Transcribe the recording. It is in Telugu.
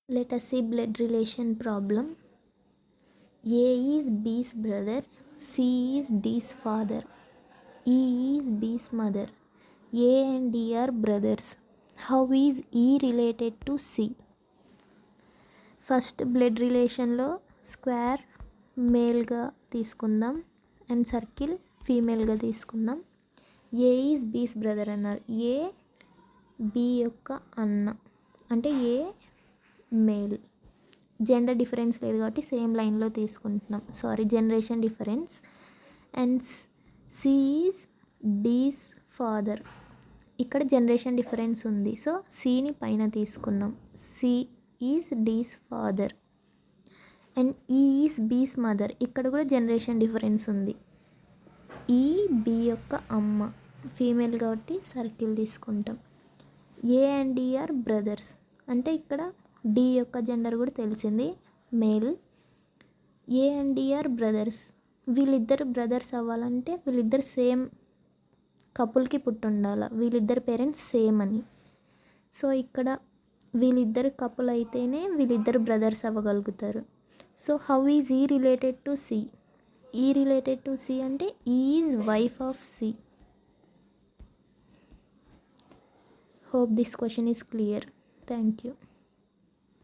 Let us see blood relation problem. A is B's brother, C is D's father, E is B's mother. A and D are brothers. How is E related to C? First blood రిలేషన్లో స్క్వేర్ మేల్గా తీసుకుందాం అండ్ సర్కిల్ ఫీమేల్గా తీసుకుందాం. ఏ ఈజ్ బీస్ బ్రదర్ అన్నారు. ఏ బి యొక్క అన్న, అంటే ఏ మేల్. జెండర్ డిఫరెన్స్ లేదు కాబట్టి సేమ్ లైన్లో తీసుకుంటున్నాం, generation difference. And C is D's father. ఇక్కడ జనరేషన్ డిఫరెన్స్ ఉంది, సో సిని పైన తీసుకున్నాం. C is D's father. And E is B's mother. ఇక్కడ కూడా జనరేషన్ డిఫరెన్స్ ఉంది. ఈ బి యొక్క అమ్మ, ఫీమేల్ కాబట్టి సర్కిల్ తీసుకుంటాం. A and D are brothers, అంటే ఇక్కడ డి యొక్క జెండర్ కూడా తెలిసింది, male. A and D are brothers. వీళ్ళిద్దరు బ్రదర్స్ అవ్వాలంటే వీళ్ళిద్దరు సేమ్ కపుల్కి పుట్టుండాలి, వీళ్ళిద్దరు పేరెంట్స్ సేమ్ అని. సో ఇక్కడ వీళ్ళిద్దరు కపుల్ అయితేనే వీళ్ళిద్దరు బ్రదర్స్ అవ్వగలుగుతారు. So how is E related to C? E related to C అంటే E is wife of C. Hope this question is clear. Thank you.